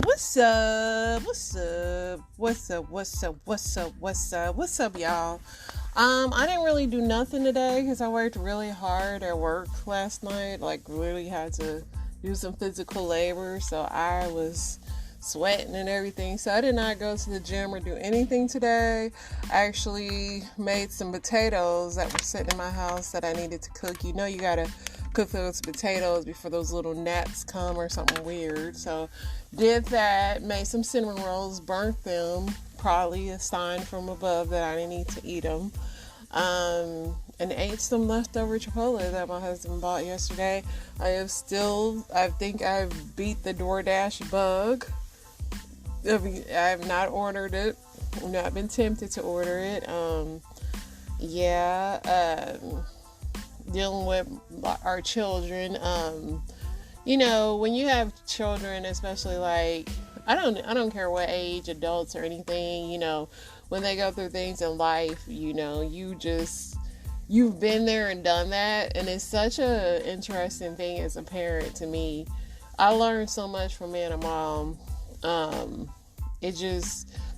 What's up? What's up? What's up? What's up? What's up? What's up? What's up, y'all? I didn't really do nothing today because I worked really hard at work last night. Like, really had to do some physical labor, so I was sweating and everything. So I did not go to the gym or do anything today. I actually made some potatoes that were sitting in my house that I needed to cook. You know, you gotta cook those potatoes before those little gnats come or something weird. So did that, made some cinnamon rolls, burnt them, probably a sign from above that I didn't need to eat them. And ate some leftover Chipotle that my husband bought yesterday. I think I've beat the DoorDash bug. I have not ordered it. I've not been tempted to order it. Dealing with our children. When you have children, especially like I don't care what age, adults or anything, when they go through things in life, you've been there and done that, and it's such a interesting thing as a parent to me. I learned so much from being a mom.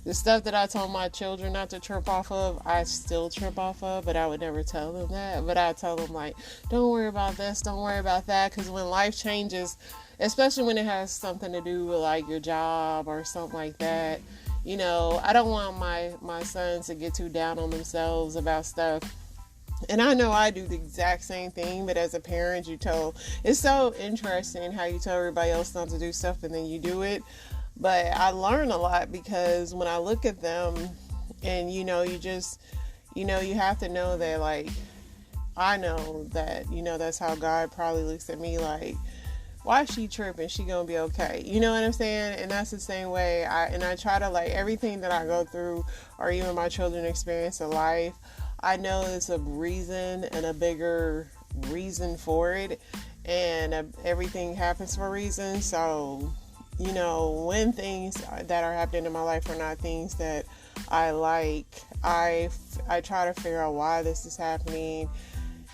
The stuff that I told my children not to trip off of, I still trip off of, but I would never tell them that. But I tell them, like, don't worry about this, don't worry about that, because when life changes, especially when it has something to do with, like, your job or something like that, I don't want my sons to get too down on themselves about stuff. And I know I do the exact same thing, but as a parent, it's so interesting how you tell everybody else not to do stuff and then you do it. But I learn a lot because when I look at them and, you have to know that, like, I know that, that's how God probably looks at me, like, why is she tripping? She gonna be okay. You know what I'm saying? And that's the same way I try to, like, everything that I go through or even my children experience in life, I know there's a reason and a bigger reason for it. And everything happens for a reason. So, when things that are happening in my life are not things that I like, I try to figure out why this is happening.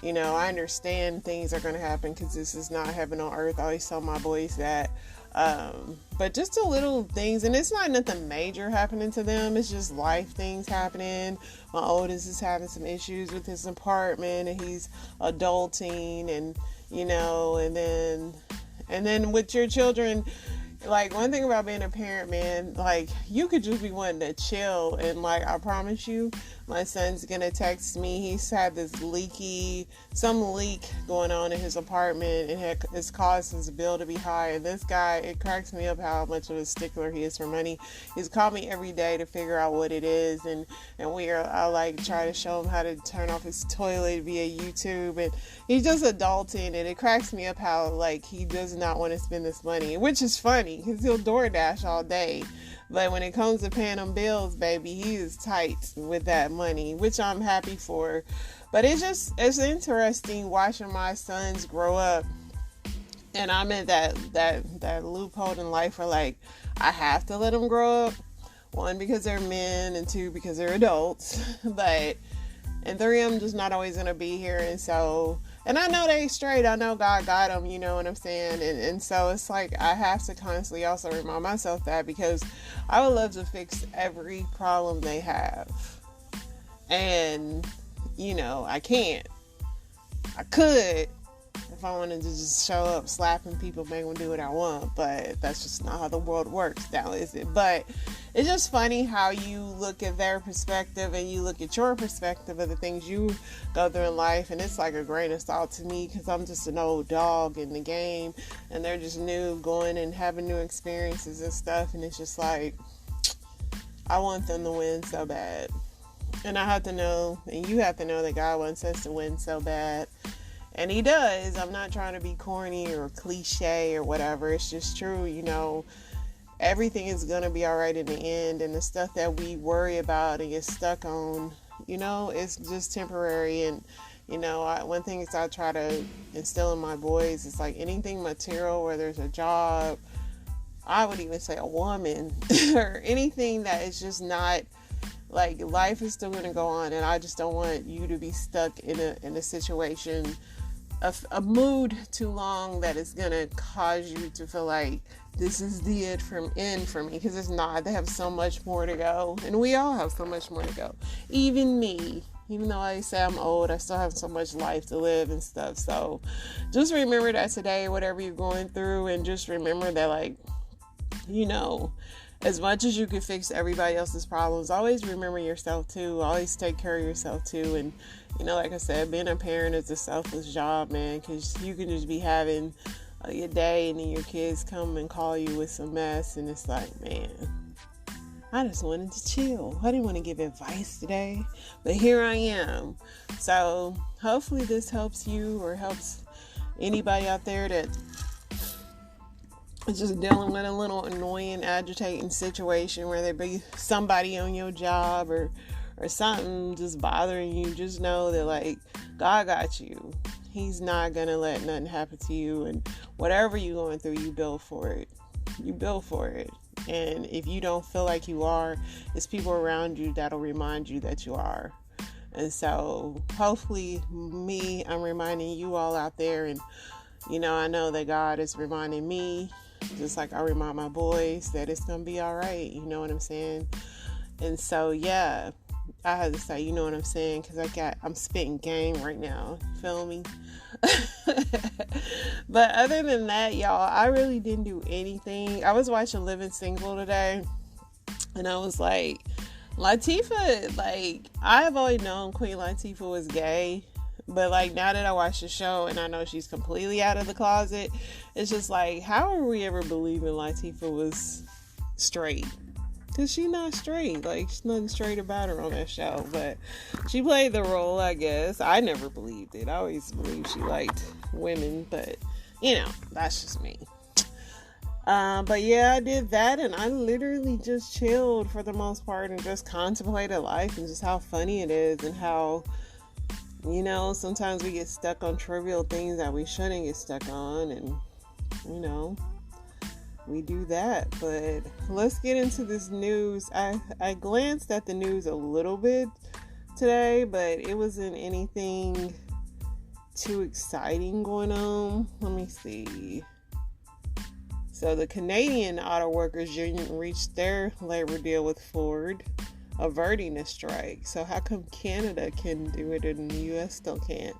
I understand things are going to happen because this is not heaven on earth. I always tell my boys that. But just the little things, and it's not nothing major happening to them. It's just life things happening. My oldest is having some issues with his apartment, and he's adulting, and and then with your children. Like, one thing about being a parent, man, like, you could just be wanting to chill, and, like, I promise you, my son's gonna text me. He's had some leak going on in his apartment, and it's caused his bill to be high, and this guy, it cracks me up how much of a stickler he is for money. He's called me every day to figure out what it is, and I, like, try to show him how to turn off his toilet via YouTube, and he's just adulting, and it cracks me up how, like, he does not want to spend this money, which is funny, because he'll DoorDash all day. But when it comes to paying them bills, baby, he is tight with that money, which I'm happy for. But it's interesting watching my sons grow up. And I'm in that loophole in life where, like, I have to let them grow up. One, because they're men, and two, because they're adults. And three, I'm just not always going to be here. And I know they straight. I know God got them, you know what I'm saying? And so it's like I have to constantly also remind myself that, because I would love to fix every problem they have. And, I can't. I could if I wanted to just show up slapping people, make them do what I want. But that's just not how the world works now, is it? But it's just funny how you look at their perspective and you look at your perspective of the things you go through in life. And it's like a grain of salt to me, because I'm just an old dog in the game. And they're just new, going and having new experiences and stuff. And it's just like, I want them to win so bad. And I have to know, and you have to know, that God wants us to win so bad. And he does. I'm not trying to be corny or cliche or whatever. It's just true, everything is going to be all right in the end. And the stuff that we worry about and get stuck on, it's just temporary. And, one thing is I try to instill in my boys is, like, anything material, whether it's a job, I would even say a woman, or anything that is just not, like, life is still going to go on. And I just don't want you to be stuck in a situation, a mood too long that is going to cause you to feel like this is the end for me, because it's not. They have so much more to go, and we all have so much more to go. Even me, even though I say I'm old, I still have so much life to live and stuff. So just remember that today, whatever you're going through, and just remember that, like, you know, as much as you can fix everybody else's problems, always remember yourself too. Always take care of yourself too. And, you know, like I said, being a parent is a selfless job, man, because you can just be having your day and then your kids come and call you with some mess, and it's like, man, I just wanted to chill. I didn't want to give advice today, but here I am. So hopefully this helps you, or helps anybody out there that is just dealing with a little annoying, agitating situation, where there be somebody on your job or something just bothering you. Just know that, like, God got you. He's not gonna let nothing happen to you, and whatever you're going through, you build for it. You build for it. And if you don't feel like you are, it's people around you that'll remind you that you are. And so hopefully I'm reminding you all out there, and, you know, I know that God is reminding me, just like I remind my boys, that it's gonna be all right. You know what I'm saying? And so, yeah, I had to say, you know what I'm saying, because I'm spitting game right now. You feel me? But other than that, y'all, I really didn't do anything. I was watching Living Single today, and I was like, Latifah, like, I have always known Queen Latifah was gay, but, like, now that I watch the show and I know she's completely out of the closet, it's just like, how are we ever believing Latifah was straight? Because she's not straight. Like, there's nothing straight about her on that show. But she played the role, I guess. I never believed it. I always believed she liked women. But, you know, that's just me. But yeah, I did that. And I literally just chilled for the most part and just contemplated life and just how funny it is, and how, you know, sometimes we get stuck on trivial things that we shouldn't get stuck on. And, you know, we do that. But let's get into this news. I glanced at the news a little bit today, but it wasn't anything too exciting going on. Let me see. So the Canadian Auto Workers Union reached their labor deal with Ford, averting a strike. So how come Canada can do it and the US still can't?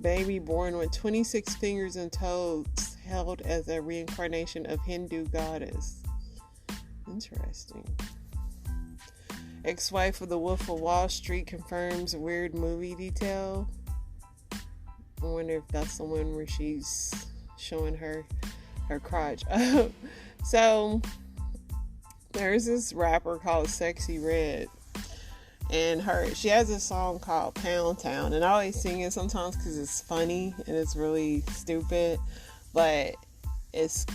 Baby born with 26 fingers and toes, held as a reincarnation of Hindu goddess. Interesting. Ex-wife of the Wolf of Wall Street confirms weird movie detail. I wonder if that's the one where she's showing her crotch. So there's this rapper called Sexy Red, and she has a song called Pound Town, and I always sing it sometimes because it's funny and it's really stupid, but it's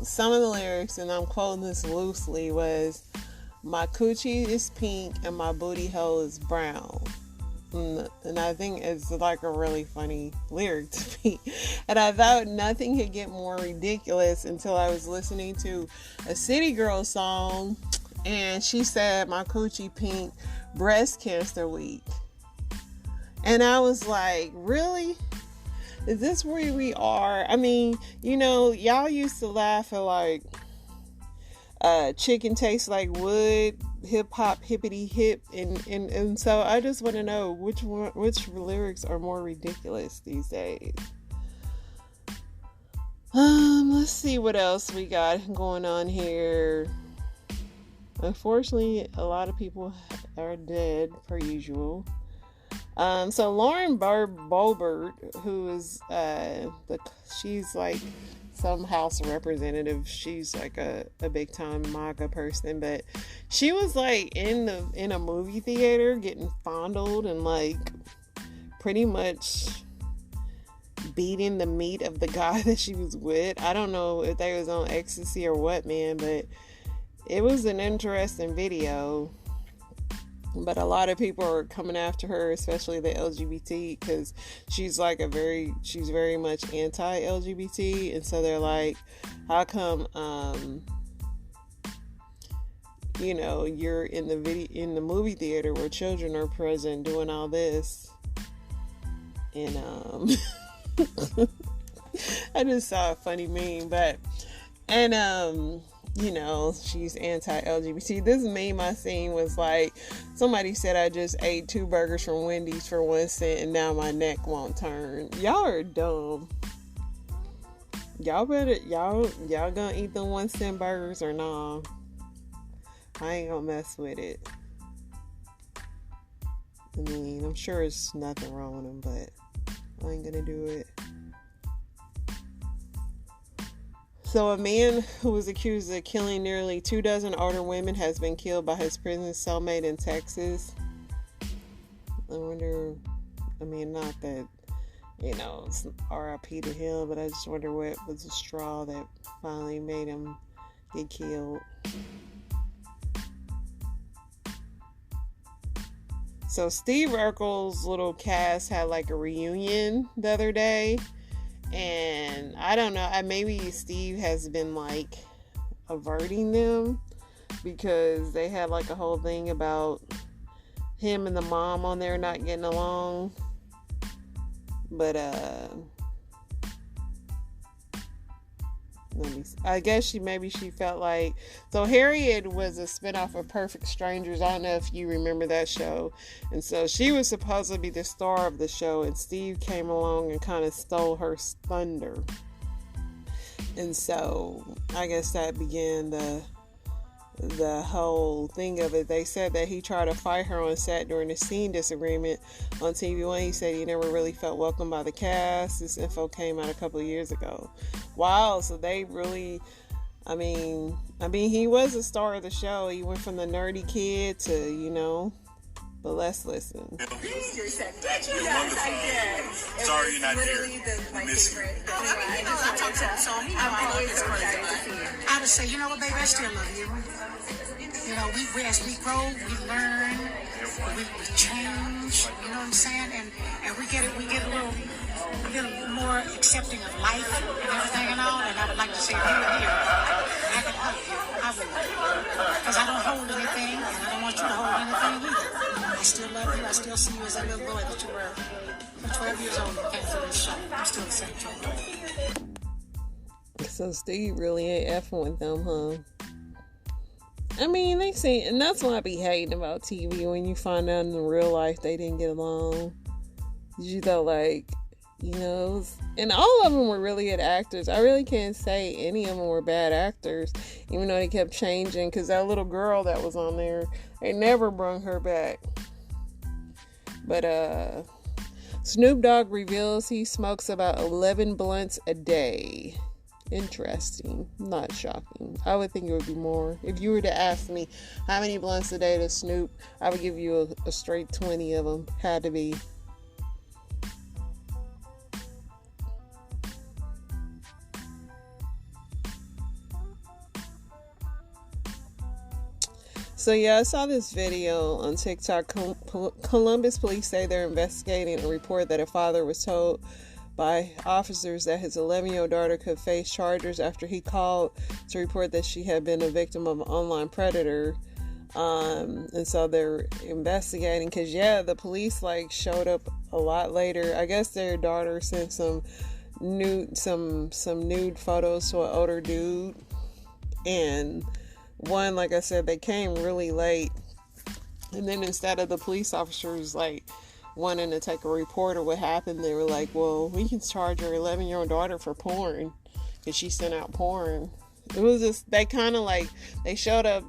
some of the lyrics, and I'm quoting this loosely, was, "My coochie is pink and my booty hole is brown." And I think it's like a really funny lyric to me. And I thought nothing could get more ridiculous until I was listening to a City Girl song, and she said, "My coochie pink, breast cancer week." And I was like, really? Is this where we are? I mean, you know, y'all used to laugh at, like, chicken tastes like wood, hip hop, hippity hip, and so I just want to know which lyrics are more ridiculous these days. Let's see what else we got going on here. Unfortunately, a lot of people are dead per usual. So Lauren Boebert, who is she's like some House representative. She's like a big time MAGA person, but she was like in a movie theater getting fondled and like pretty much beating the meat of the guy that she was with. I don't know if they was on ecstasy or what, man, but it was an interesting video. But a lot of people are coming after her, especially the LGBT, because she's very much anti-LGBT, and so they're like, how come you're in the movie theater where children are present doing all this. And I just saw a funny meme, she's anti-LGBT. This meme I seen was like, somebody said I just ate 2 burgers from Wendy's for 1 cent and now my neck won't turn. Y'all are dumb. Y'all gonna eat the 1 cent burgers or nah? I ain't gonna mess with it. I mean, I'm sure there's nothing wrong with them, but I ain't gonna do it. So a man who was accused of killing nearly 24 older women has been killed by his prison cellmate in Texas. I wonder, not that, it's RIP to him, but I just wonder what was the straw that finally made him get killed. So Steve Urkel's little cast had like a reunion the other day. And I don't know, maybe Steve has been like averting them because they had like a whole thing about him and the mom on there not getting along. But I guess she felt like, so Harriet was a spinoff of Perfect Strangers. I don't know if you remember that show. And so she was supposed to be the star of the show, and Steve came along and kind of stole her thunder. And so I guess that began the whole thing of it. They said that he tried to fight her on set during a scene disagreement on TV One. He said he never really felt welcomed by the cast. This info came out a couple of years ago. Wow, so they really, he was a star of the show. He went from the nerdy kid to, but let's listen. You're wonderful. Sorry you're not here. Miss you. I would say, you know what, baby, I still love you. We as we grow, we learn, we change, you know what I'm saying? And we get a little more accepting of life and everything and all. And I would like to say, if you were here, I could hug you. I would. Because I don't hold anything, and I don't want you to hold anything either. I still love you. I still see you as a little boy that you were 12 years old when you came to this show. I'm still the same child. So Steve really ain't effing with them, huh? They say, and that's why I be hating about TV, when you find out in real life they didn't get along. You know, and all of them were really good actors. I really can't say any of them were bad actors, even though they kept changing, because that little girl that was on there, they never brung her back. But Snoop Dogg reveals he smokes about 11 blunts a day. Interesting. Not shocking. I would think it would be more. If you were to ask me how many blunts a day does Snoop, I would give you a straight 20 of them. Had to be. So yeah, I saw this video on TikTok. Columbus police say they're investigating a report that a father was told by officers that his 11-year-old daughter could face charges after he called to report that she had been a victim of an online predator. And so they're investigating because, the police showed up a lot later. I guess their daughter sent some nude photos to an older dude. And one, like I said, they came really late. And then instead of the police officers wanting to take a report of what happened, they were like, well, we can charge your 11-year-old daughter for porn because she sent out porn. It was just, they kind of they showed up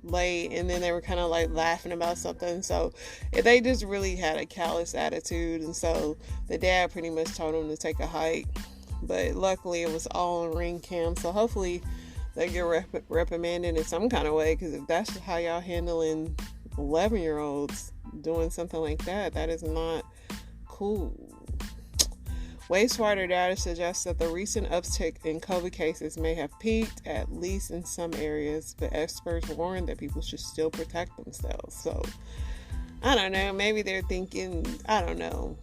late, and then they were kind of laughing about something. So they just really had a callous attitude, and so the dad pretty much told them to take a hike. But luckily it was all on ring cam, so hopefully they get reprimanded in some kind of way, because if that's how y'all handling 11-year-olds doing something like that, that is not cool. Wastewater data suggests that the recent uptick in COVID cases may have peaked, at least in some areas, but experts warn that people should still protect themselves. So, I don't know, maybe they're thinking, I don't know,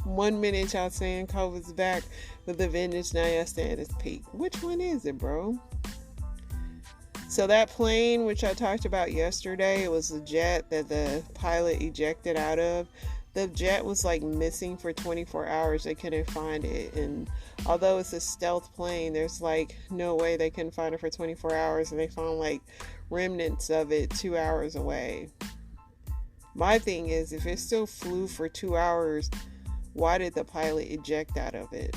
1 minute y'all saying COVID's back with the vengeance, now y'all saying it's peaked. Which one is it, bro? So that plane, which I talked about yesterday, it was a jet that the pilot ejected out of. The jet was like missing for 24 hours. They couldn't find it. And although it's a stealth plane, there's like no way they couldn't find it for 24 hours. And they found like remnants of it 2 hours away. My thing is, if it still flew for 2 hours, why did the pilot eject out of it?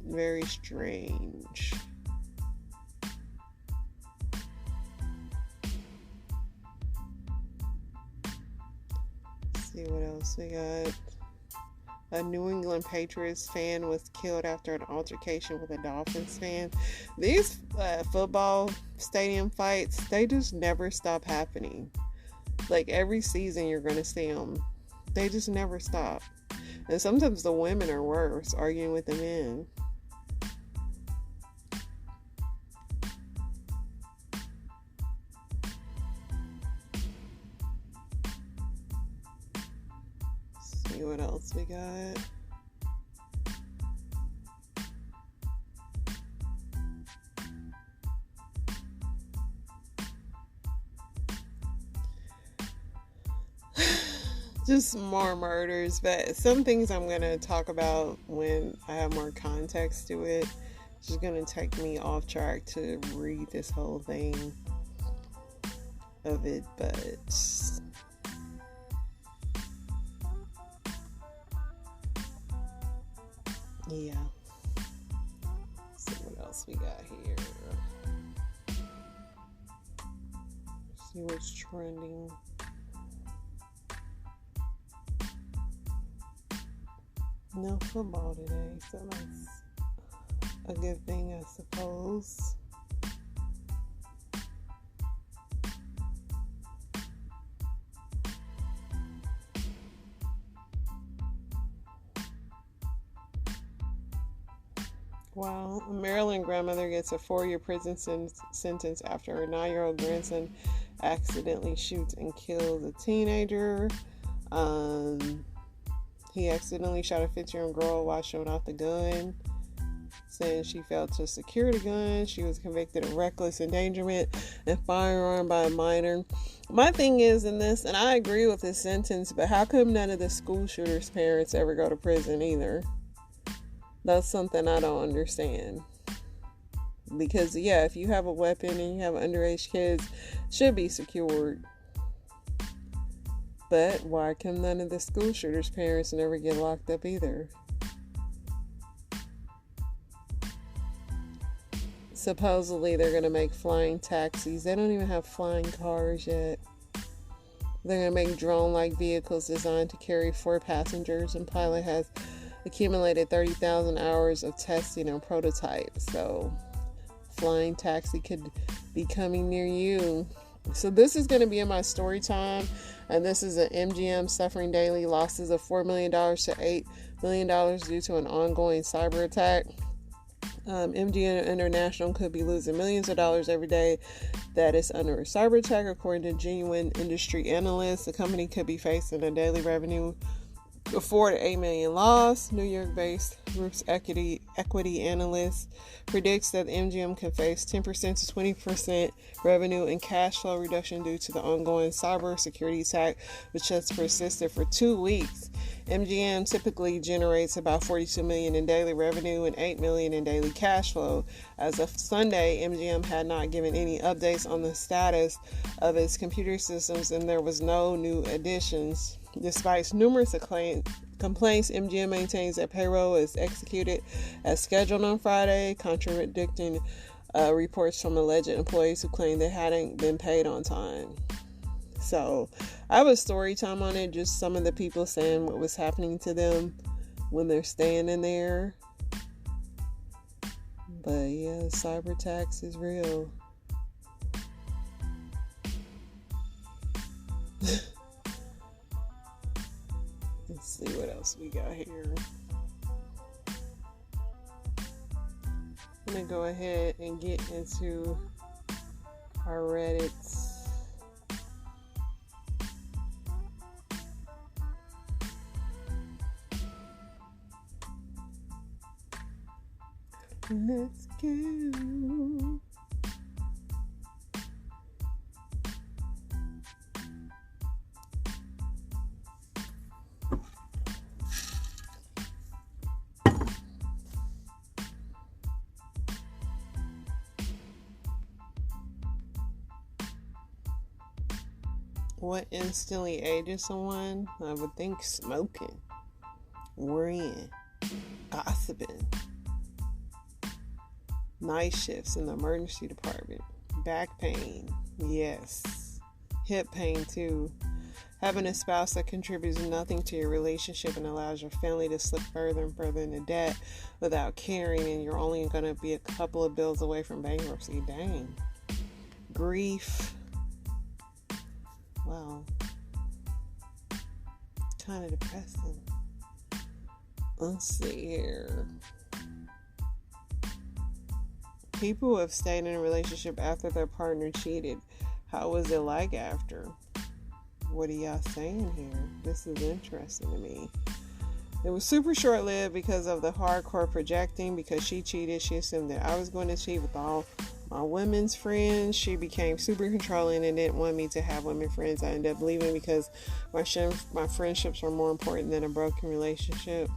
Very strange. See what else we got. A New England Patriots fan was killed after an altercation with a Dolphins fan. These football stadium fights, they just never stop happening. Like every season you're going to see them. They just never stop. And sometimes the women are worse, arguing with the men. See what else we got. Just more murders, but some things I'm going to talk about when I have more context to it. It's just going to take me off track to read this whole thing of it, but yeah. Let's see what else we got here. See what's trending. No football today, so that's a good thing, I suppose. Wow, a Maryland grandmother gets a 4-year prison sentence after her 9-year-old grandson accidentally shoots and kills a teenager. He accidentally shot a 15-year-old girl while showing off the gun, saying she failed to secure the gun. She was convicted of reckless endangerment and firearm by a minor. My thing is in this, and I agree with this sentence, but how come none of the school shooter's parents ever go to prison either? That's something I don't understand. Because, yeah, if you have a weapon and you have underage kids, it should be secured. But why come none of the school shooter's parents never get locked up either? Supposedly they're going to make flying taxis. They don't even have flying cars yet. They're going to make drone-like vehicles designed to carry 4 passengers, and pilot has accumulated 30,000 hours of testing on prototypes. So flying taxi could be coming near you. So this is going to be in my story time, and this is an MGM suffering daily losses of $4 million to $8 million due to an ongoing cyber attack. MGM International could be losing millions of dollars every day that is under a cyber attack, according to genuine industry analysts. The company could be facing a daily revenue of $4 to $8 million loss. New York-based Group's equity analyst predicts that MGM can face 10% to 20% revenue and cash flow reduction due to the ongoing cyber security attack, which has persisted for 2 weeks. MGM typically generates about $42 million in daily revenue and $8 million in daily cash flow. As of Sunday, MGM had not given any updates on the status of its computer systems, and there was no new additions. Despite numerous complaints, MGM maintains that payroll is executed as scheduled on Friday, contradicting reports from alleged employees who claim they hadn't been paid on time. So I have a story time on it, just some of the people saying what was happening to them when they're staying in there. But yeah, cyber tax is real. Let's see what else we got here. I'm going to go ahead and get into our Reddits. Let's go. What instantly ages someone? I would think smoking, worrying, gossiping, night shifts in the emergency department, back pain, yes, hip pain too, having a spouse that contributes nothing to your relationship and allows your family to slip further and further into debt without caring, and you're only going to be a couple of bills away from bankruptcy. Dang. Grief. Wow. Kind of depressing. Let's see here. People who have stayed in a relationship after their partner cheated. How was it like after? What are y'all saying here? This is interesting to me. It was super short-lived because of the hardcore projecting. Because she cheated, she assumed that I was going to cheat with all my women's friends. She became super controlling and didn't want me to have women friends. I ended up leaving because my friendships were more important than a broken relationship.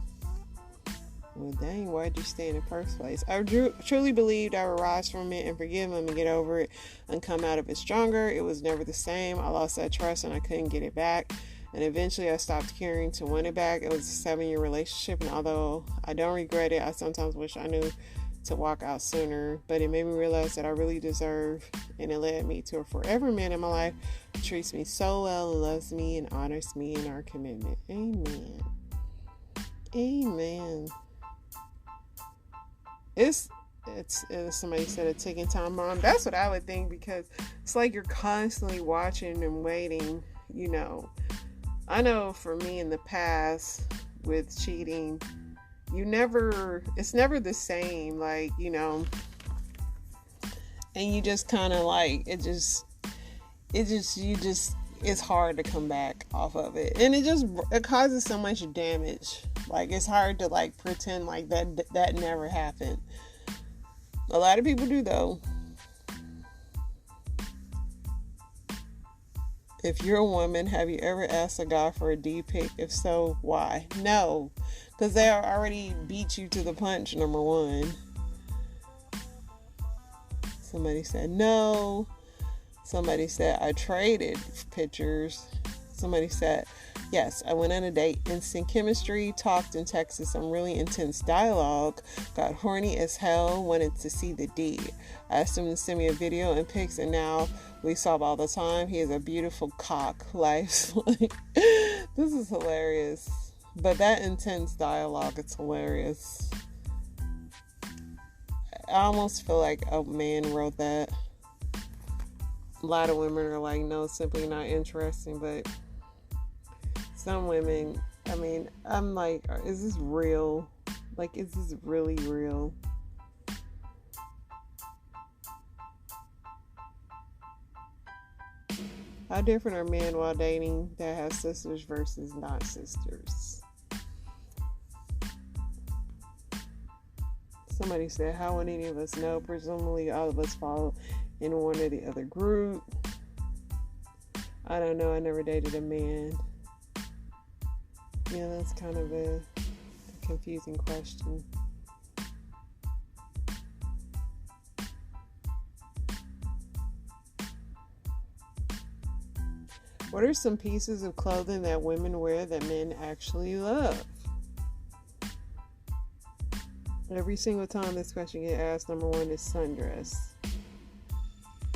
Well, dang, why'd you stay in the first place? I truly believed I would rise from it and forgive him and get over it and come out of it stronger. It was never the same. I lost that trust and I couldn't get it back. And eventually I stopped caring to win it back. It was a 7-year relationship, and although I don't regret it, I sometimes wish I knew to walk out sooner. But it made me realize that I really deserve, and it led me to a forever man in my life who treats me so well and loves me and honors me in our commitment. Amen. Amen. It's somebody said a ticking time bomb. That's what I would think, because it's like you're constantly watching and waiting, you know. I know for me in the past with cheating, it's never the same, like, you know, and you just kind of like, it's hard to come back off of it, and it causes so much damage. Like, it's hard to like pretend like that never happened. A lot of people do, though. If you're a woman, have you ever asked a guy for a D pic? If so, why? No, because they already beat you to the punch, number one. Somebody said no. Somebody said I traded pictures. Somebody said, yes, I went on a date, instant chemistry, talked and texted some really intense dialogue, got horny as hell, wanted to see the D. I asked him to send me a video and pics, and now we solve all the time. He is a beautiful cock. Life's like, this is hilarious. But that intense dialogue, it's hilarious. I almost feel like a man wrote that. A lot of women are like, no, simply not interesting, but some women, I mean, I'm like, is this real? Like, is this really real? How different are men while dating that have sisters versus not sisters? Somebody said, how would any of us know? Presumably all of us fall in one or the other group. I don't know. I never dated a man. Yeah, that's kind of a confusing question. What are some pieces of clothing that women wear that men actually love? Every single time this question gets asked, number one is sundress.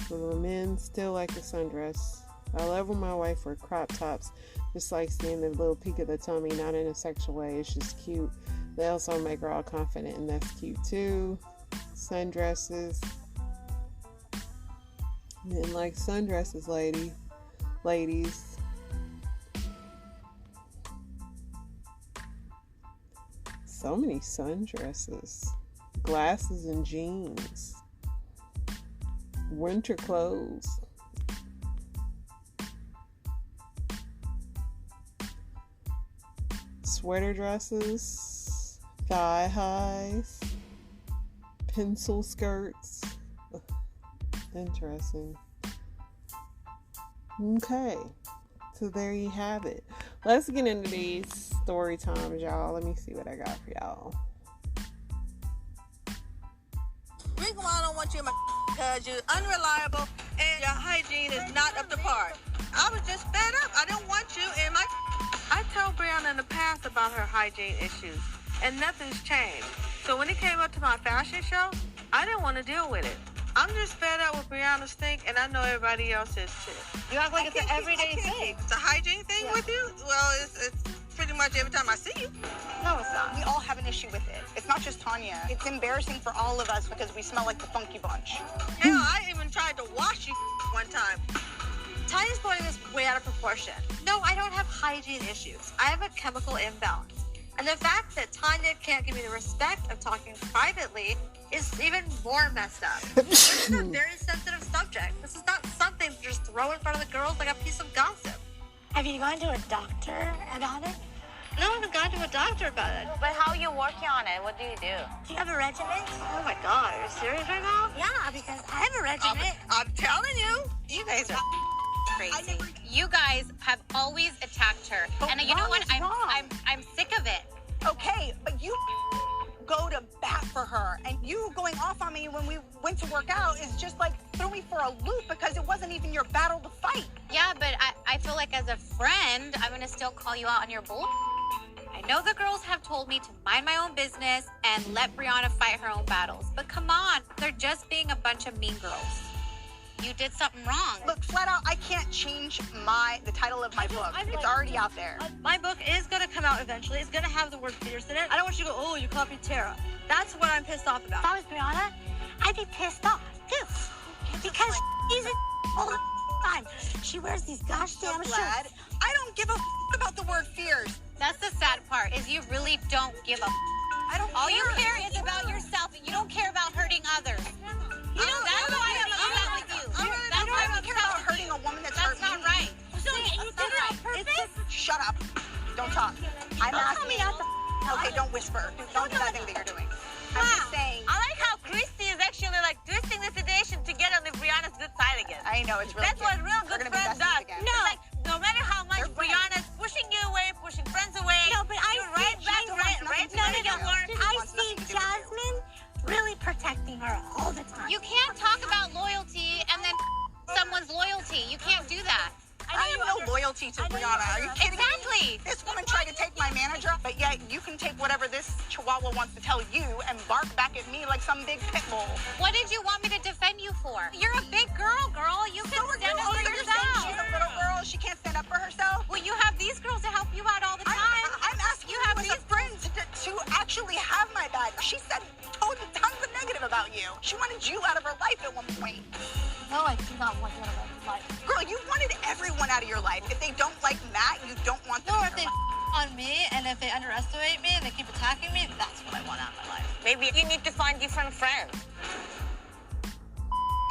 So the men still like the sundress. I love when my wife wears crop tops. Just like seeing the little peek of the tummy, not in a sexual way. It's just cute. They also make her all confident, and that's cute too. Sundresses. Men like sundresses, ladies. So many sundresses. Glasses and jeans. Winter clothes. Sweater dresses. Thigh highs. Pencil skirts. Interesting. Okay. So there you have it. Let's get into these story times, y'all. Let me see what I got for y'all. Reason why I don't want you in my because you're unreliable and your hygiene is not up to par. I was just fed up. I didn't want you in my... I told Brianna in the past about her hygiene issues, and nothing's changed. So when it came up to my fashion show, I didn't want to deal with it. I'm just fed up with Brianna's stink, and I know everybody else is too. You act like it's an everyday thing. It's a hygiene thing with you? Well, it's pretty much every time I see you. No, it's not. We all have an issue with it. It's not just Tanya. It's embarrassing for all of us because we smell like the Funky Bunch. Hell, I even tried to wash you one time. Tanya's blowing this way out of proportion. No, I don't have hygiene issues. I have a chemical imbalance. And the fact that Tanya can't give me the respect of talking privately is even more messed up. This is a very sensitive subject. This is not something to just throw in front of the girls like a piece of gossip. Have you gone to a doctor about it? No, I haven't gone to a doctor about it. But how are you working on it? What do you do? Do you have a regimen? Oh my God, are you serious right now? Yeah, because I have a regimen. I'm telling you. You guys are crazy. You guys have always attacked her, But and you know wrong what? is wrong. I'm sick of it. Okay, but you go to bat for her, and you going off on me when we went to work out is just like threw me for a loop because it wasn't even your battle to fight. Yeah, but I feel like as a friend, I'm gonna still call you out on your bull. I know the girls have told me to mind my own business and let Brianna fight her own battles, but come on, they're just being a bunch of mean girls. You did something wrong. Look, flat out, I can't change the title of my book. It's already out there. My book is going to come out eventually. It's going to have the word fierce in it. I don't want you to go, oh, you copied Tara. That's what I'm pissed off about. If I was Brianna, I'd be pissed off, too. Because she's a all the time. She wears these goddamn Glad. shirts. I don't give a about the word fierce. That's the sad part, is you really don't give a I don't All you care is about yourself, and you don't care about hurting others. You know, That's why I'm upset with you. That's why I'm I don't care about upset with hurting you. a woman that's That's hurt not me. right. So you did it on purpose? Shut up. Don't talk. I'm Don't tell asking. me not to Okay, don't whisper. Don't do that thing that you're doing. I'm just saying. I like how Christy is actually like twisting the situation to get on the Brianna's good side again. I know it's really That's what real good friends does. again. It's like, no matter how much They're friends. Brianna's pushing you away, pushing friends away, No, but I you're right see back, Jasmine right, wants right, nothing to do right, with right, I wants see nothing to do with Jasmine really protecting her all the time. You can't talk about loyalty and then someone's loyalty. You can't do that. I have no loyalty to Brianna. Are you kidding Exactly. me? This woman tried to take my manager, but yet you can take whatever this chihuahua wants to tell you and bark back at me like some big pit bull. What did you want me to defend you for? You're a big girl. You can stand up for You're saying she's yourself. a little girl. She can't stand up for herself. Well, you have these girls to help you out all the time. I'm asking you as a friend to actually have my back. She said tons of negative about you. She wanted you out of her life at one point. No, I do not want you out of my life. Girl, you wanted everyone out of your life. If they don't like Matt, you don't want them No, in if your they life. on me and if they underestimate me and they keep attacking me, that's what I want out of my life. Maybe you need to find different friends.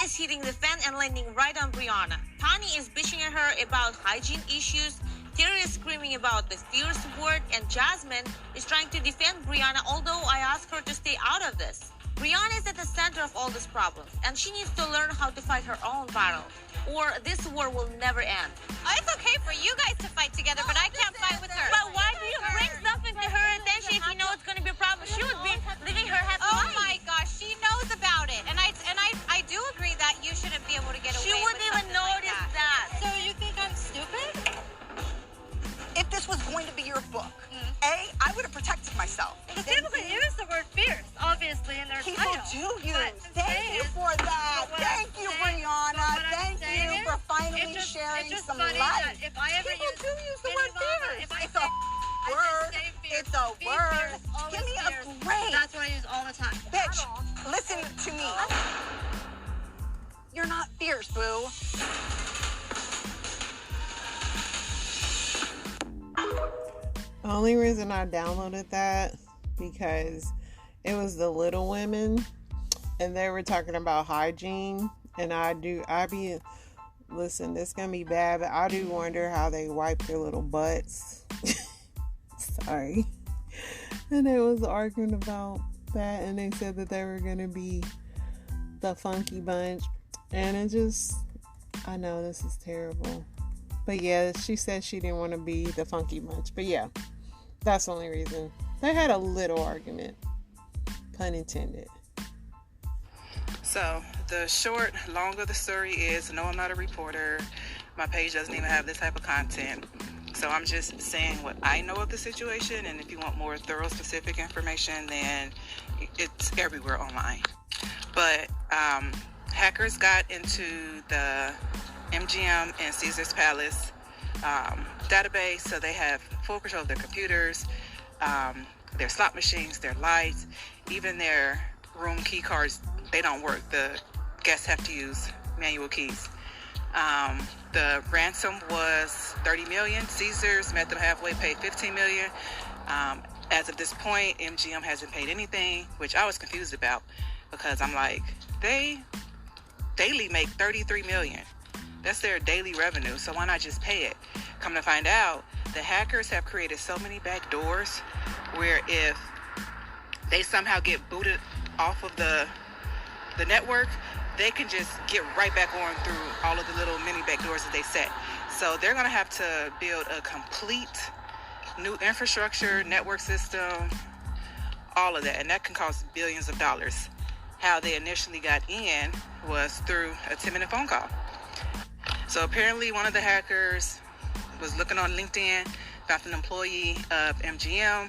Is hitting the fan and landing right on Brianna. Tani is bitching at her about hygiene issues. Terry is screaming about the fierce word, and Jasmine is trying to defend Brianna, although I asked her to stay out of this. Brianna is at the center of all these problems, and she needs to learn how to fight her own battle, or this war will never end. It's okay for you guys to fight together, but I can't fight with her. But why do you bring something to her attention if you know it's going to be a problem? She would be living her happy life. Oh my gosh, she knows about it, and I do agree that you shouldn't be able to get away with She wouldn't even something like notice that. that. So you think I'm stupid? If this was going to be your book, I would have protected myself. Because people can use the word fierce, obviously, in their People title. do use. But Thank you for that. But what I'm Thank you, saying- Brianna. but what I'm Thank saying you is, for finally it's just sharing some funny light. that if I ever People do use the Hey, word Mama, fierce. if I It's say- a word. say fierce, It's a be word. fierce, always Give me fierce. a break. That's what I use all the time. Bitch, listen to me. You're not fierce, boo. The only reason I downloaded that because it was the Little Women and they were talking about hygiene, and listen, this gonna be bad, but I do wonder how they wipe their little butts. Sorry. And they was arguing about that, and they said that they were gonna be the Funky Bunch, and I know this is terrible. But yeah, she said she didn't want to be the Funky Bunch. But yeah, that's the only reason. They had a little argument. Pun intended. So, the long of the story is, no, I'm not a reporter. My page doesn't even have this type of content. So I'm just saying what I know of the situation, and if you want more thorough, specific information, then it's everywhere online. But hackers got into the MGM and Caesars Palace database, so they have full control of their computers, their slot machines, their lights, even their room key cards. They don't work. The guests have to use manual keys. The ransom was $30 million. Caesars met them halfway, paid $15 million. As of this point, MGM hasn't paid anything, which I was confused about, because I'm like, they daily make $33 million. That's their daily revenue, so why not just pay it? Come to find out, the hackers have created so many back doors where if they somehow get booted off of the network, they can just get right back on through all of the little mini back doors that they set. So they're going to have to build a complete new infrastructure, network system, all of that. And that can cost billions of dollars. How they initially got in was through a 10-minute phone call. So apparently one of the hackers was looking on LinkedIn, found an employee of MGM,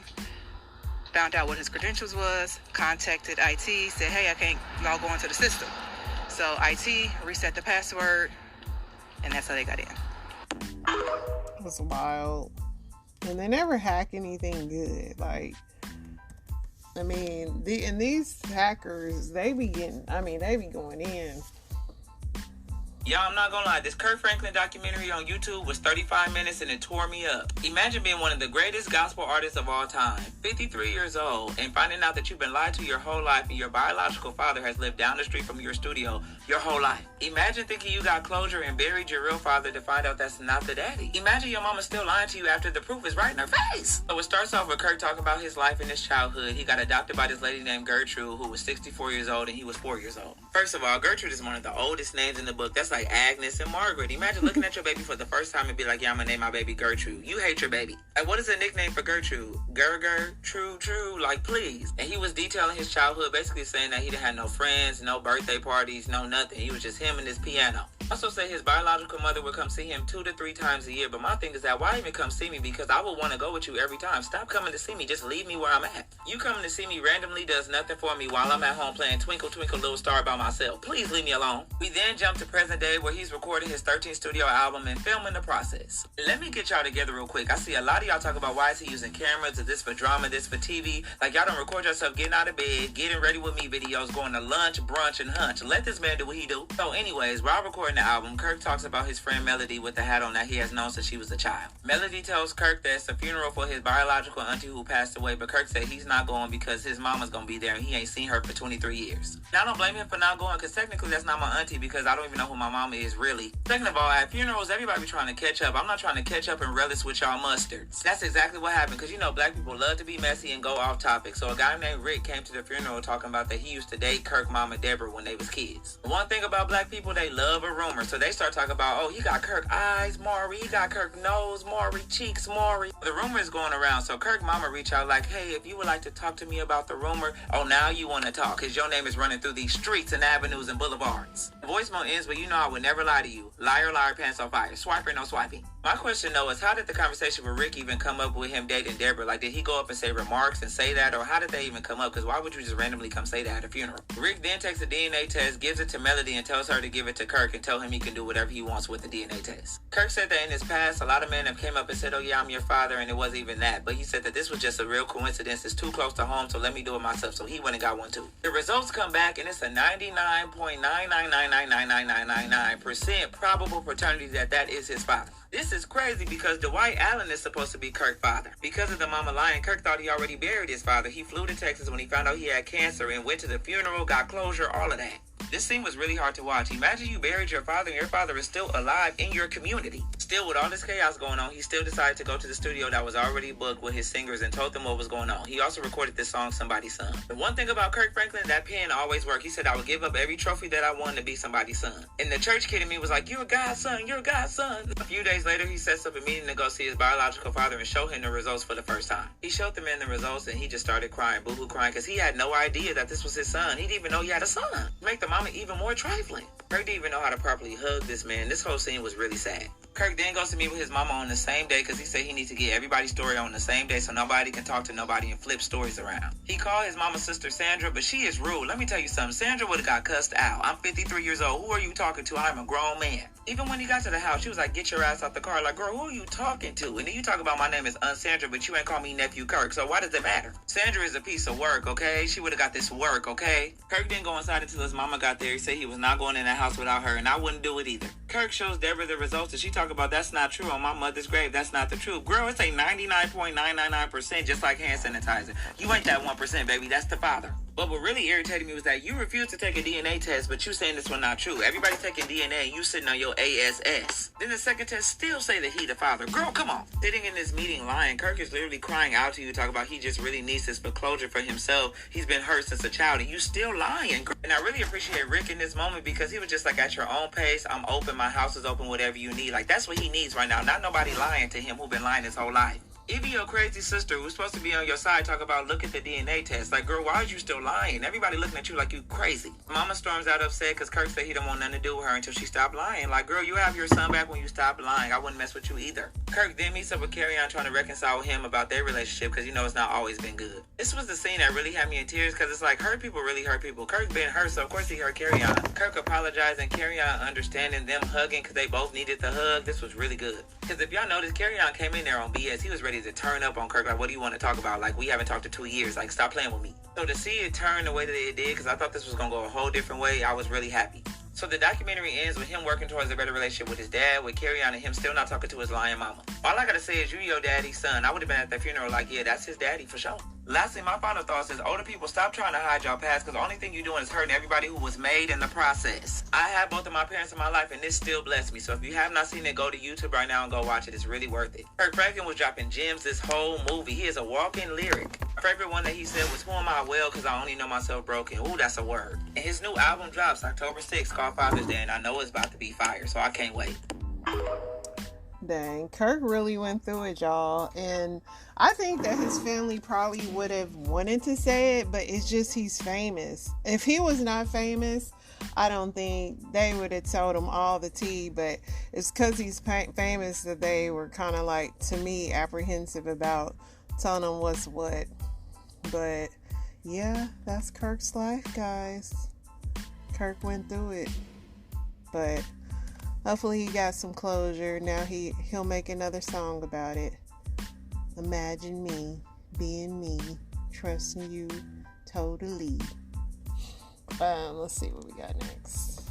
found out what his credentials was, contacted IT, said, hey, I can't log on to the system. So IT reset the password, and that's how they got in. That's wild. And they never hack anything good. Like, I mean, these hackers, they be going in. Y'all, I'm not gonna lie, this Kirk Franklin documentary on YouTube was 35 minutes and it tore me up. Imagine being one of the greatest gospel artists of all time, 53 years old, and finding out that you've been lied to your whole life and your biological father has lived down the street from your studio your whole life. Imagine thinking you got closure and buried your real father to find out that's not the daddy. Imagine your mama still lying to you after the proof is right in her face. So it starts off with Kirk talking about his life and his childhood. He got adopted by this lady named Gertrude, who was 64 years old and he was 4 years old. First of all, Gertrude is one of the oldest names in the book. That's like Agnes and Margaret. Imagine looking at your baby for the first time and be like, yeah, I'm gonna name my baby Gertrude. You hate your baby. Like, what is a nickname for Gertrude? Gerger, true, like, please. And he was detailing his childhood, basically saying that he didn't have no friends, no birthday parties, no nothing. He was just him and his piano. Also say his biological mother would come see him 2 to 3 times a year. But my thing is that why even come see me? Because I would want to go with you every time. Stop coming to see me. Just leave me where I'm at. You coming to see me randomly does nothing for me while I'm at home playing Twinkle Twinkle Little Star by myself. Please leave me alone. We then jump to present day where he's recording his 13th studio album and filming the process. Let me get y'all together real quick. I see a lot of y'all talk about why is he using cameras? Is this for drama? This for TV? Like, y'all don't record yourself getting out of bed, getting ready with me videos, going to lunch, brunch, and hunch. Let this man do what he do. So anyways, while recording the album, Kirk talks about his friend Melody with the hat on that he has known since she was a child. Melody tells Kirk that it's a funeral for his biological auntie who passed away, but Kirk said he's not going because his mama's gonna be there and he ain't seen her for 23 years. Now I don't blame him for not going because technically that's not my auntie because I don't even know who my mama is really. Second of all, at funerals, everybody be trying to catch up. I'm not trying to catch up and relish with y'all mustards. That's exactly what happened because you know black people love to be messy and go off topic. So a guy named Rick came to the funeral talking about that he used to date Kirk mama Deborah when they was kids. One thing about black people, they love a rumor. So they start talking about, oh, he got Kirk eyes, Maury. He got Kirk nose, Maury. Cheeks, Maury. The rumor is going around. So Kirk mama reach out like, hey, if you would like to talk to me about the rumor, oh, now you want to talk because your name is running through these streets and avenues and boulevards. The voicemail ends, but you know I would never lie to you. Liar, liar, pants on fire. Swiper, no swiping. My question though is how did the conversation with Rick even come up with him dating Deborah? Like, did he go up and say remarks and say that, or how did they even come up? Because why would you just randomly come say that at a funeral? Rick then takes a DNA test, gives it to Melody, and tells her to give it to Kirk and tell him he can do whatever he wants with the DNA test. Kirk said that in his past, a lot of men have came up and said, oh yeah, I'm your father, and it wasn't even that. But he said that this was just a real coincidence. It's too close to home, so let me do it myself. So he went and got one too. The results come back, and it's a 99.9999999% probable paternity that is his father. This is crazy because Dwight Allen is supposed to be Kirk's father. Because of the mama lying, Kirk thought he already buried his father. He flew to Texas when he found out he had cancer and went to the funeral, got closure, all of that. This scene was really hard to watch. Imagine you buried your father and your father is still alive in your community. Still, with all this chaos going on, he still decided to go to the studio that was already booked with his singers and told them what was going on. He also recorded this song, Somebody's Son. The one thing about Kirk Franklin, that pen always worked. He said, I would give up every trophy that I won to be somebody's son. And the church kid in me was like, you're God's son, you're God's son. A few days later, he sets up a meeting to go see his biological father and show him the results for the first time. He showed the man the results and he just started crying, boohoo crying, because he had no idea that this was his son. He didn't even know he had a son. Make the mama even more trifling. Kirk didn't even know how to properly hug this man. This whole scene was really sad. Kirk then goes to meet with his mama on the same day because he said he needs to get everybody's story on the same day so nobody can talk to nobody and flip stories around. He called his mama's sister Sandra, but she is rude. Let me tell you something. Sandra would have got cussed out. I'm 53 years old. Who are you talking to? I'm a grown man. Even when he got to the house, she was like, get your ass out the car. Like, girl, who are you talking to? And then you talk about my name is Aunt Sandra, but you ain't call me Nephew Kirk. So why does it matter? Sandra is a piece of work, okay? She would have got this work, okay? Kirk didn't go inside until his mama got there. He said he was not going in that house without her, and I wouldn't do it either. Kirk shows Deborah the results, and she talk about that's not true. On my mother's grave, that's not the truth. Girl, it's a 99.999% just like hand sanitizer. You ain't that 1%, baby. That's the father. But what really irritated me was that you refused to take a DNA test, but you saying this one not true. Everybody's taking DNA and you sitting on your ASS. Then the second test still say that he the father. Girl, come on. Sitting in this meeting lying, Kirk is literally crying out to you, talk about he just really needs this for closure for himself. He's been hurt since a child and you still lying. And I really appreciate Rick in this moment because he was just like, at your own pace, I'm open, my house is open, whatever you need. Like, that's what he needs right now. Not nobody lying to him who been lying his whole life. Even your crazy sister who's supposed to be on your side talk about look at the DNA test. Like, girl, why are you still lying? Everybody looking at you like you crazy. Mama storms out upset because Kirk said he don't want nothing to do with her until she stopped lying. Like, girl, you have your son back when you stopped lying. I wouldn't mess with you either. Kirk then meets up with Carrie-Ann trying to reconcile with him about their relationship because you know it's not always been good. This was the scene that really had me in tears because it's like hurt people really hurt people. Kirk been hurt, so of course he hurt Carrie-Ann. Kirk apologizing, Carrie-Ann understanding, them hugging because they both needed the hug. This was really good. Because if y'all noticed, Carrie-Ann came in there on BS. He was ready to turn up on Kirk. Like, what do you want to talk about? Like, we haven't talked in 2 years. Like, stop playing with me. So to see it turn the way that it did, because I thought this was going to go a whole different way, I was really happy. So the documentary ends with him working towards a better relationship with his dad, with Carrie-Ann and him still not talking to his lying mama. All I gotta say is you your daddy's son. I would have been at that funeral like, yeah, that's his daddy for sure. Lastly, my final thoughts is older people, stop trying to hide your past because the only thing you're doing is hurting everybody who was made in the process. I have both of my parents in my life and this still blessed me. So if you have not seen it, go to YouTube right now and go watch it. It's really worth it. Kirk Franklin was dropping gems this whole movie. He is a walking lyric. My favorite one that he said was, who am I well because I only know myself broken. Ooh, that's a word. And his new album drops October 6th called Father's Day, and I know it's about to be fire, so I can't wait. Dang, Kirk really went through it, y'all. And I think that his family probably would have wanted to say it, but it's just he's famous. If he was not famous, I don't think they would have told him all the tea, but it's because he's famous that they were kind of like, to me, apprehensive about telling him what's what. But yeah, that's Kirk's life, guys. Kirk went through it. But hopefully he got some closure. Now he'll make another song about it. Imagine me being me, trusting you totally. Let's see what we got next.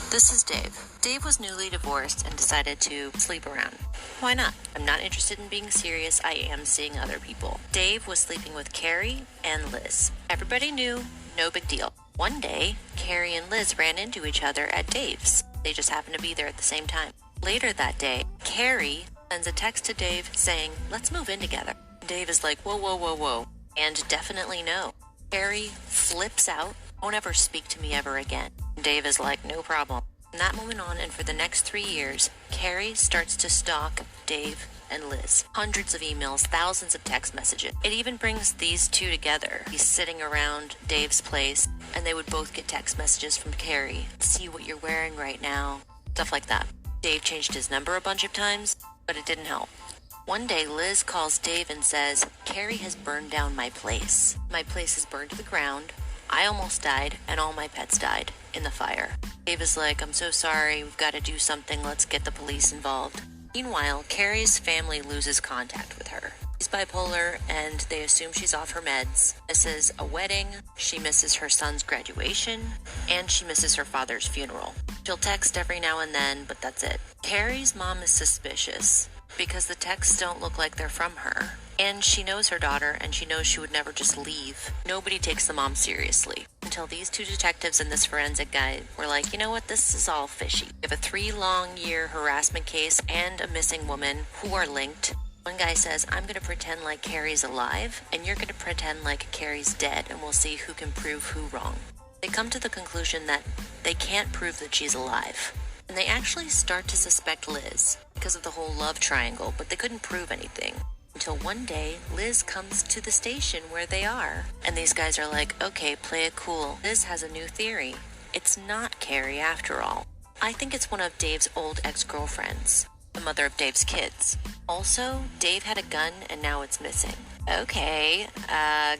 This is Dave. Dave was newly divorced and decided to sleep around. Why not? I'm not interested in being serious. I am seeing other people. Dave was sleeping with Carrie and Liz. Everybody knew, no big deal. One day, Carrie and Liz ran into each other at Dave's. They just happened to be there at the same time. Later that day, Carrie sends a text to Dave saying, let's move in together. Dave is like, whoa, whoa, whoa, whoa. And definitely no. Carrie flips out, don't ever speak to me ever again. Dave is like, no problem. From that moment on and for the next 3 years, Carrie starts to stalk Dave and Liz. Hundreds of emails, thousands of text messages. It even brings these two together. He's sitting around Dave's place, and they would both get text messages from Carrie. See what you're wearing right now. Stuff like that. Dave changed his number a bunch of times, but it didn't help. One day, Liz calls Dave and says, Carrie has burned down my place. My place is burned to the ground. I almost died, and all my pets died in the fire. Dave is like, I'm so sorry, we've got to do something, let's get the police involved. Meanwhile, Carrie's family loses contact with her. She's bipolar, and they assume she's off her meds. Misses a wedding, she misses her son's graduation, and she misses her father's funeral. She'll text every now and then, but that's it. Carrie's mom is suspicious because the texts don't look like they're from her. And she knows her daughter, and she knows she would never just leave. Nobody takes the mom seriously. Until these two detectives and this forensic guy were like, you know what, this is all fishy. We have a 3-long-year harassment case and a missing woman who are linked. One guy says, I'm going to pretend like Carrie's alive, and you're going to pretend like Carrie's dead, and we'll see who can prove who wrong. They come to the conclusion that they can't prove that she's alive. And they actually start to suspect Liz because of the whole love triangle, but they couldn't prove anything. Until one day, Liz comes to the station where they are. And these guys are like, okay, play it cool. Liz has a new theory. It's not Carrie after all. I think it's one of Dave's old ex-girlfriends, the mother of Dave's kids. Also, Dave had a gun and now it's missing. Okay,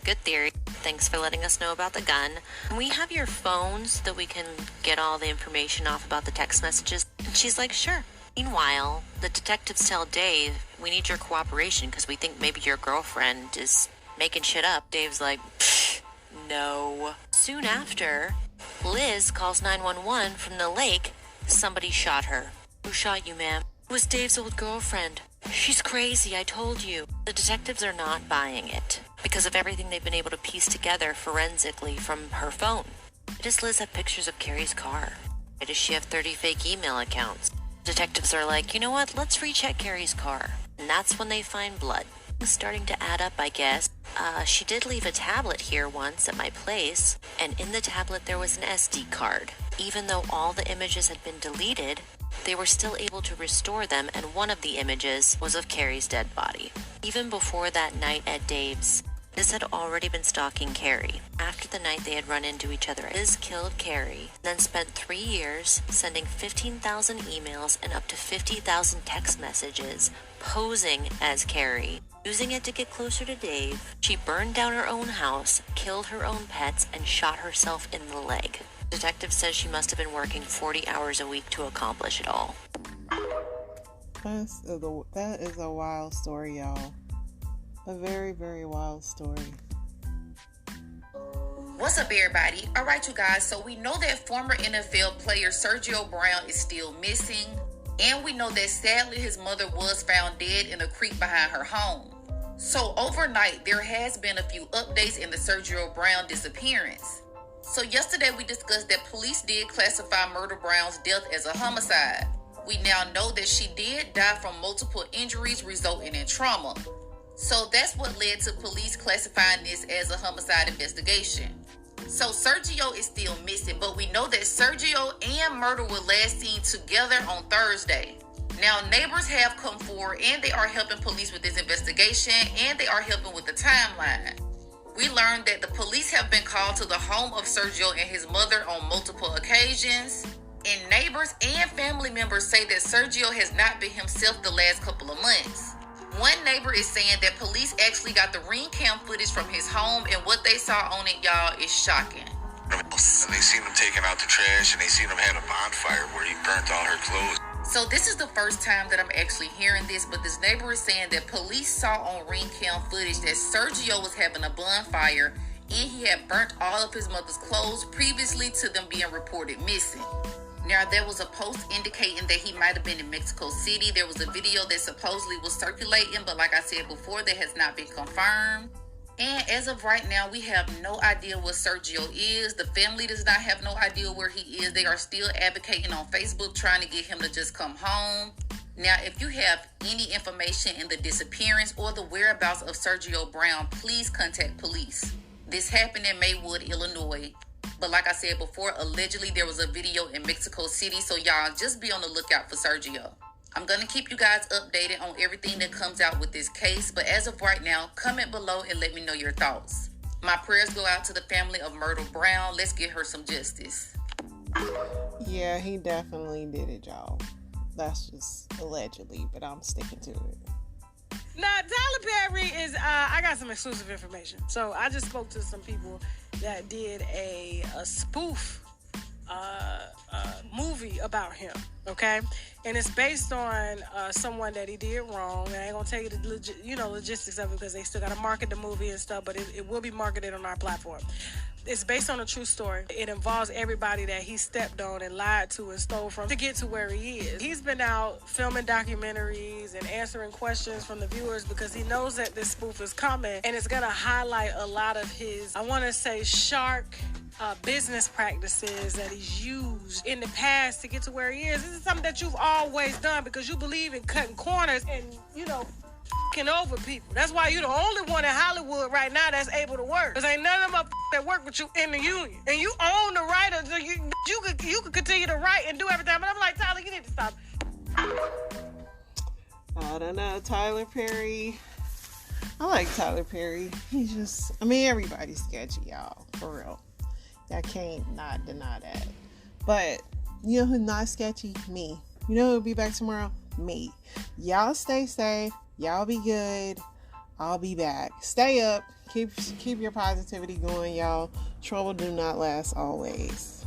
good theory. Thanks for letting us know about the gun. Can we have your phone so that we can get all the information off about the text messages? And she's like, sure. Meanwhile, the detectives tell Dave, we need your cooperation because we think maybe your girlfriend is making shit up. Dave's like, no. Soon after, Liz calls 911 from the lake. Somebody shot her. Who shot you, ma'am? It was Dave's old girlfriend. She's crazy, I told you. The detectives are not buying it because of everything they've been able to piece together forensically from her phone. Why does Liz have pictures of Carrie's car? Why does she have 30 fake email accounts? Detectives are like, you know what, let's recheck Carrie's car. And that's when they find blood. It's starting to add up, I guess. She did leave a tablet here once at my place, and in the tablet there was an SD card. Even though all the images had been deleted, they were still able to restore them, and one of the images was of Carrie's dead body. Even before that night at Dave's, Liz had already been stalking Carrie. After the night they had run into each other, Liz killed Carrie, then spent 3 years sending 15,000 emails and up to 50,000 text messages, posing as Carrie. Using it to get closer to Dave, she burned down her own house, killed her own pets, and shot herself in the leg. Detective says she must have been working 40 hours a week to accomplish it all. That is a wild story, y'all. A very, very wild story. What's up, everybody? All right, you guys. So we know that former NFL player Sergio Brown is still missing. And we know that sadly his mother was found dead in a creek behind her home. So overnight, there has been a few updates in the Sergio Brown disappearance. So yesterday we discussed that police did classify Murder Brown's death as a homicide. We now know that she did die from multiple injuries resulting in trauma. So that's what led to police classifying this as a homicide investigation. So Sergio is still missing, but we know that Sergio and Murder were last seen together on Thursday. Now, neighbors have come forward and they are helping police with this investigation, and they are helping with the timeline. We learned that the police have been called to the home of Sergio and his mother on multiple occasions. And neighbors and family members say that Sergio has not been himself the last couple of months. One neighbor is saying that police actually got the ring cam footage from his home, and what they saw on it, y'all, is shocking. And they seen him taking out the trash, and they seen him had a bonfire where he burnt all her clothes. So this is the first time that I'm actually hearing this, but this neighbor is saying that police saw on ring cam footage that Sergio was having a bonfire and he had burnt all of his mother's clothes previously to them being reported missing. Now, there was a post indicating that he might have been in Mexico City. There was a video that supposedly was circulating, but like I said before, that has not been confirmed. And as of right now, we have no idea what Sergio is. The family does not have no idea where he is. They are still advocating on Facebook, trying to get him to just come home. Now, if you have any information in the disappearance or the whereabouts of Sergio Brown, please contact police. This happened in Maywood, Illinois. But like I said before, allegedly there was a video in Mexico City. So y'all just be on the lookout for Sergio. I'm going to keep you guys updated on everything that comes out with this case. But as of right now, comment below and let me know your thoughts. My prayers go out to the family of Murder Brown. Let's get her some justice. Yeah, he definitely did it, y'all. That's just allegedly, but I'm sticking to it. Now, Tyler Perry is, I got some exclusive information. So I just spoke to some people that did a spoof movie about him, okay? And it's based on someone that he did wrong. I ain't gonna tell you the logistics of it because they still gotta market the movie and stuff, but it will be marketed on our platform. It's based on a true story. It involves everybody that he stepped on and lied to and stole from to get to where he is. He's been out filming documentaries and answering questions from the viewers because he knows that this spoof is coming, and it's going to highlight a lot of his, I want to say, shark business practices that he's used in the past to get to where he is. This is something that you've always done because you believe in cutting corners and, f***ing over people. That's why you're the only one in Hollywood right now that's able to work. Because ain't none of them that work with you in the union. And you own the right, so you could continue to write and do everything. But I'm like, Tyler, you need to stop. I don't know. Tyler Perry I like Tyler Perry. He's just, I mean, everybody's sketchy, y'all. For real. I can't not deny that. But, you know who's not sketchy? Me. You know who'll be back tomorrow? Me. Y'all stay safe. Y'all be good. I'll be back. Stay up. Keep your positivity going, y'all. Trouble do not last always.